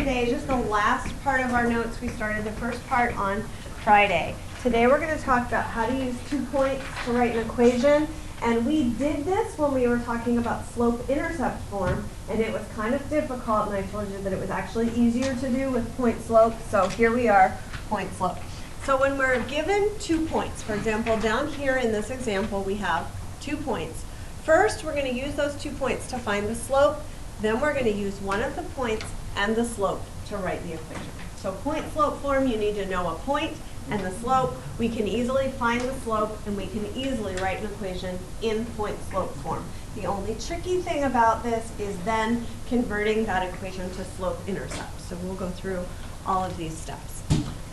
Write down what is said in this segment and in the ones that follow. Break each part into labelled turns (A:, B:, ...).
A: today, just the last part of our notes. We started the first part on Friday. Today we're going to talk about how to use 2 points to write an equation. And we did this when we were talking about slope-intercept form, and it was kind of difficult, and I told you that it was actually easier to do with point-slope. So here we are, point-slope. So when we're given 2 points, for example, down here in this example, we have 2 points. First, we're going to use those 2 points to find the slope. Then we're going to use one of the points and the slope to write the equation. So point-slope form, you need to know a point and the slope. We can easily find the slope, and we can easily write an equation in point-slope form. The only tricky thing about this is then converting that equation to slope-intercept. So we'll go through all of these steps.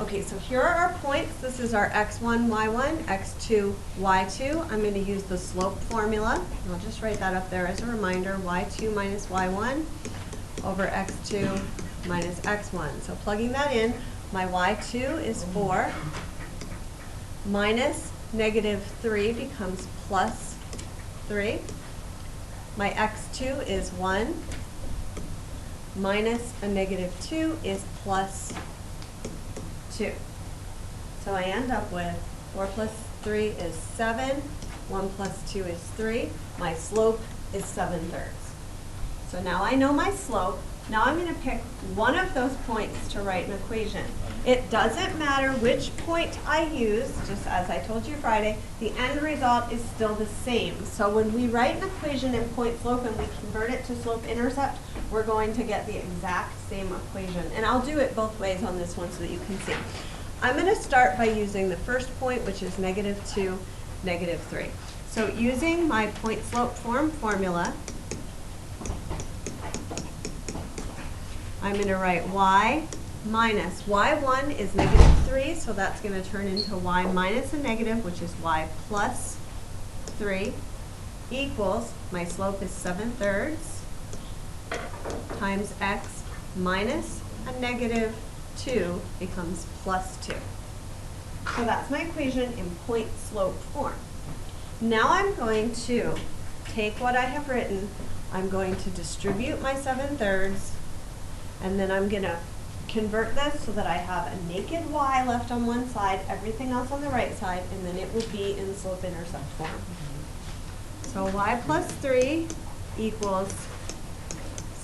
A: Okay, so here are our points. This is our x1, y1, x2, y2. I'm going to use the slope formula. I'll just write that up there as a reminder, y2 minus y1 over x2 minus x1. So plugging that in, my y2 is 4, minus -3 becomes plus 3. My x2 is 1, minus a -2 is plus 2. So I end up with 4 plus 3 is 7, 1 plus 2 is 3. My slope is 7/3. So now I know my slope. Now I'm going to pick one of those points to write an equation. It doesn't matter which point I use, just as I told you Friday, the end result is still the same. So when we write an equation in point-slope and we convert it to slope-intercept, we're going to get the exact same equation. And I'll do it both ways on this one so that you can see. I'm going to start by using the first point, which is -2, -3. So using my point-slope form formula, I'm going to write y minus y1 is -3, so that's going to turn into y minus a negative, which is y plus 3, equals, my slope is 7/3, times x minus a -2 becomes plus 2. So that's my equation in point-slope form. Now I'm going to take what I have written, I'm going to distribute my 7/3, and then I'm going to convert this so that I have a naked y left on one side, everything else on the right side, and then it will be in slope-intercept form. So y plus 3 equals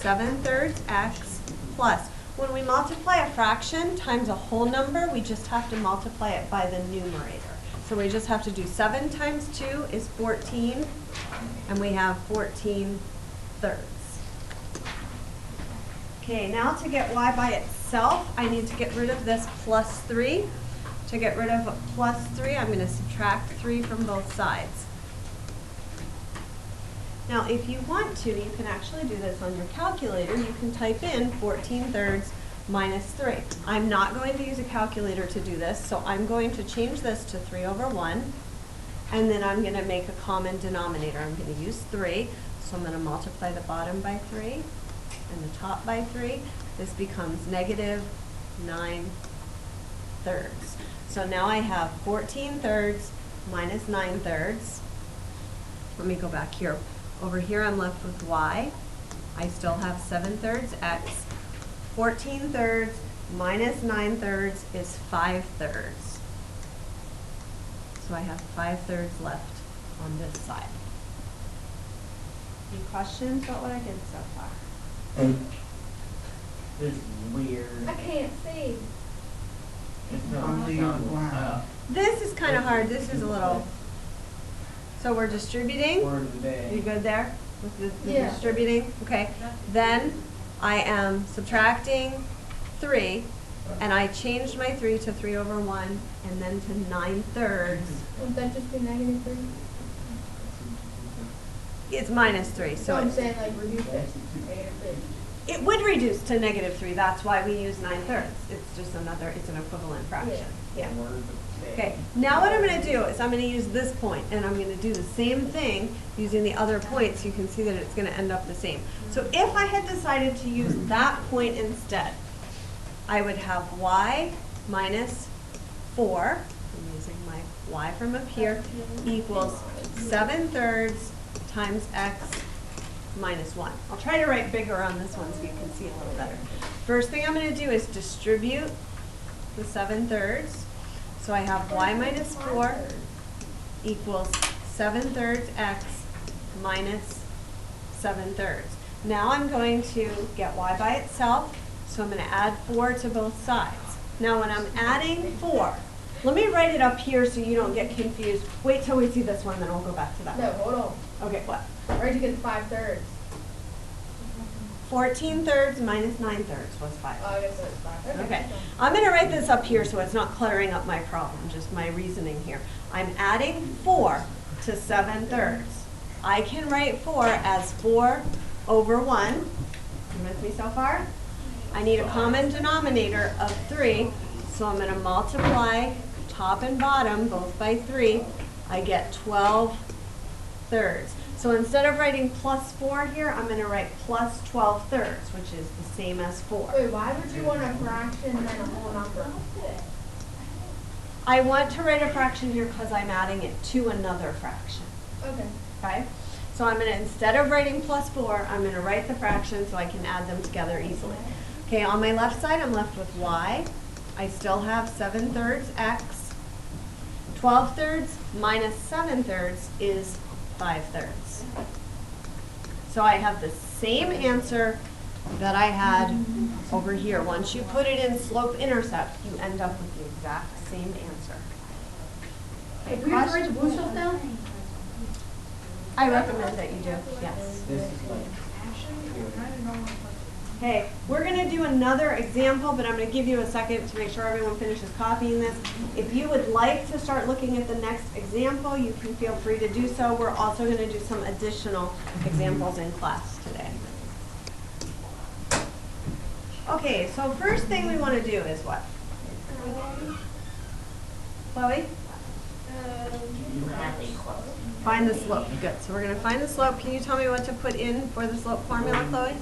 A: 7/3 x plus. When we multiply a fraction times a whole number, we just have to multiply it by the numerator. So we just have to do 7 times 2 is 14, and we have 14/3. Okay, now to get y by itself, I need to get rid of this plus 3. To get rid of a plus 3, I'm going to subtract 3 from both sides. Now, if you want to, you can actually do this on your calculator. You can type in 14/3 minus 3. I'm not going to use a calculator to do this, so I'm going to change this to 3/1, and then I'm going to make a common denominator. I'm going to use 3, so I'm going to multiply the bottom by 3. And the top by 3, this becomes -9/3. So now I have 14/3 minus 9/3. Let me go back here. Over here I'm left with y. I still have 7/3 x. 14/3 minus 9/3 is 5/3. So I have 5/3 left on this side. Any questions about what I did so far?
B: This is weird.
C: I can't see.
A: This is kind of hard. This is a little. So we're distributing.
B: Word of the day.
A: You good there with the
C: Yeah.
A: distributing? Okay. Then I am subtracting 3, and I changed my 3 to 3/1, and then to 9/3.
C: Wouldn't that just be -3?
A: It's minus 3,
C: So
A: so
C: I'm saying like reduce it.
A: it would reduce to -3. That's why we use 9/3. It's just another. It's an equivalent fraction. Yeah.
B: Word of the day.
A: Okay, now what I'm going to do is I'm going to use this point, and I'm going to do the same thing using the other points. You can see that it's going to end up the same. So if I had decided to use that point instead, I would have y minus 4, I'm using my y from up here, equals 7/3 times x minus 1. I'll try to write bigger on this one so you can see a little better. First thing I'm going to do is distribute the 7/3. So I have y minus 4 equals 7/3 x minus 7/3. Now I'm going to get y by itself, so I'm going to add 4 to both sides. Now when I'm adding 4, let me write it up here so you don't get confused. Wait till we see this one, then we'll go back to that.
C: No, hold on.
A: Okay, what?
C: Where'd you get 5/3?
A: 14/3 minus 9/3 was 5.
C: Oh, I guess that's 5.
A: Okay, I'm going to write this up here so it's not cluttering up my problem, just my reasoning here. I'm adding 4 to 7/3. I can write 4 as 4 over 1. You with me so far? I need a common denominator of 3, so I'm going to multiply top and bottom both by 3. I get 12/3. So instead of writing plus 4 here, I'm going to write plus 12/3, which is the same as 4.
C: Wait, why would you want a fraction and then a whole number?
A: I want to write a fraction here because I'm adding it to another fraction.
C: Okay.
A: Okay? So I'm going to, instead of writing plus 4, I'm going to write the fraction so I can add them together easily. Okay, on my left side, I'm left with y. I still have 7/3 x. 12/3 minus 7/3 is 5/3. So I have the same answer that I had over here. Once you put it in slope-intercept, you end up with the exact same answer.
C: If we have to write the blue stuff down?
A: I recommend that you do, yes.
B: This is like.
A: Okay, we're going to do another example, but I'm going to give you a second to make sure everyone finishes copying this. If you would like to start looking at the next example, you can feel free to do so. We're also going to do some additional examples in class today. Okay, so first thing we want to do is what? Chloe?
B: You have a question.
A: Find the slope. Good. So we're going to find the slope. Can you tell me what to put in for the slope formula, Chloe?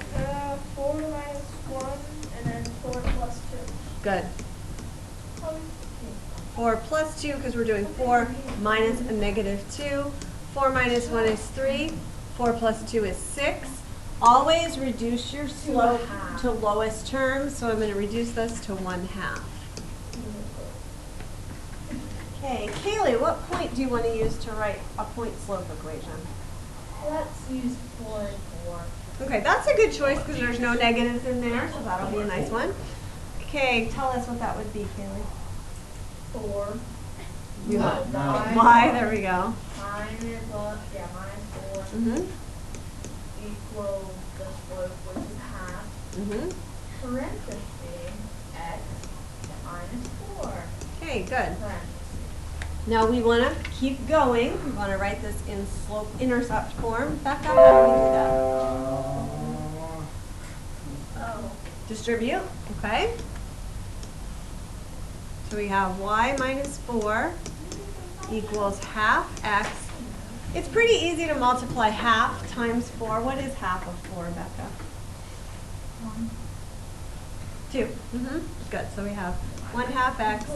C: 4 minus 1, and then 4 plus 2.
A: Good. 4 plus 2, because we're doing 4 minus a negative 2. 4 minus 1 is 3. 4 plus 2 is 6. Always reduce your slope to lowest term, so I'm going to reduce this to 1/2. Okay, Kaylee, what point do you want to use to write a point slope equation?
C: Let's use 4 and 4.
A: Okay, that's a good choice because there's no negatives in there, so that'll be a nice one. Okay, tell us what that would be, Kaylee.
C: 4.
A: You have
B: No.
A: y, there we go.
C: Minus 4
A: Mm-hmm.
C: equals the slope, which is half,
A: Mm-hmm.
C: parentheses, x minus 4.
A: Okay, good.
C: Parentheses.
A: Now we want to keep going. We want to write this in slope-intercept form. Becca, how do we do that?
C: Oh.
A: Distribute, okay? So we have y minus 4 equals half x. It's pretty easy to multiply half times 4. What is half of 4, Becca? 2. Mm-hmm. Good. So we have 1/2 x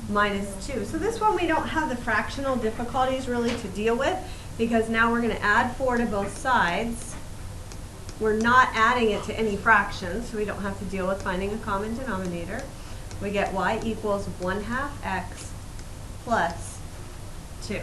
A: minus 2. So this one we don't have the fractional difficulties really to deal with because now we're going to add 4 to both sides. We're not adding it to any fractions, so we don't have to deal with finding a common denominator. We get y equals 1/2 x plus 2.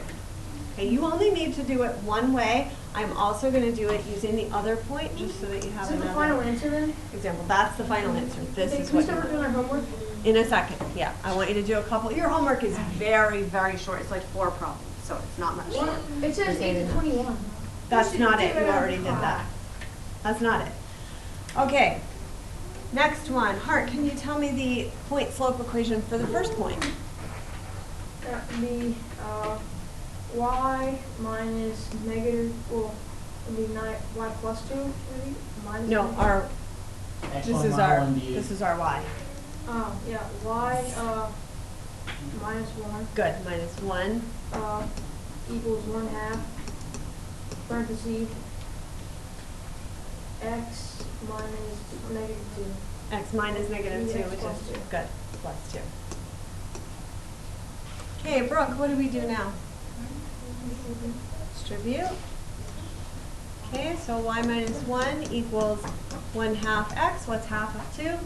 A: Okay, you only need to do it one way. I'm also going to do it using the other point just so that you have
C: Is it the
A: another
C: final answer then?
A: example. That's the final answer. This is
C: Can we
A: what
C: start
A: you
C: doing our homework?
A: in a second. Yeah, I want you to do a couple. Your homework is very, very short. It's like 4 problems, so it's not much short.
C: It says 8 to 21.
A: That's
C: We should
A: not
C: do
A: it. You
C: on
A: already did that. That's not it. Okay. Next one. Hart, can you tell me the point slope equation for the first point?
C: That would be y minus negative, well, it would be y plus 2, maybe? Minus
A: No,
C: 1.
A: our
B: X
A: this
B: one,
A: is
B: Y
A: our
B: one, D.
A: this is our y.
C: Yeah, y minus 1
A: Good. Minus 1.
C: equals 1/2, parentheses, x minus negative 2.
A: X minus negative 2,
C: Yeah,
A: which
C: plus
A: is
C: 2.
A: good. Plus 2. Okay, Brooke, what do we do now? Distribute. Okay, so y minus 1 equals 1/2 x. What's half of 2?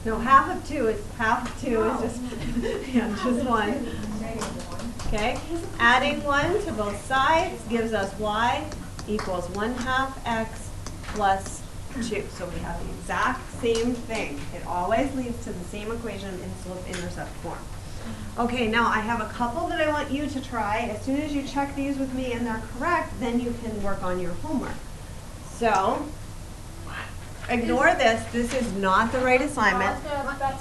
A: No, half of 2 is just yeah, just 1. Okay, adding 1 to both sides gives us y equals 1/2 x plus 2. So we have the exact same thing. It always leads to the same equation in slope-intercept form. Okay, now I have a couple that I want you to try. As soon as you check these with me and they're correct, then you can work on your homework. So, ignore this. This is not the right assignment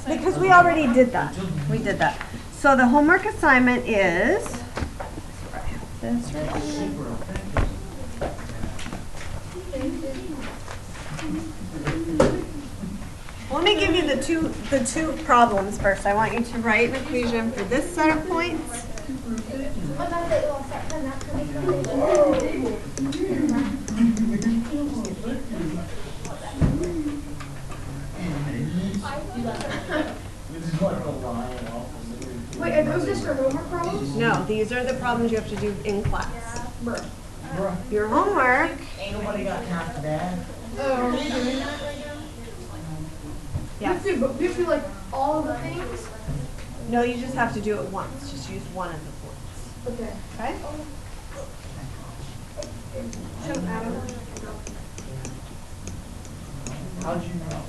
A: because we already did that. We did that. So the homework assignment is this right here. Let me give you the two problems first. I want you to write an equation for this set of points.
C: Wait, are those just your homework problems?
A: No, these are the problems you have to do in class.
C: Bruh.
A: Your homework.
B: Ain't nobody got time for that.
C: Oh, are we doing that right now?
A: Yes.
C: We have to do like all the things?
A: No, you just have to do it once. Just use one of the points.
C: Okay.
A: Okay?
C: So, Adam.
B: How'd you know?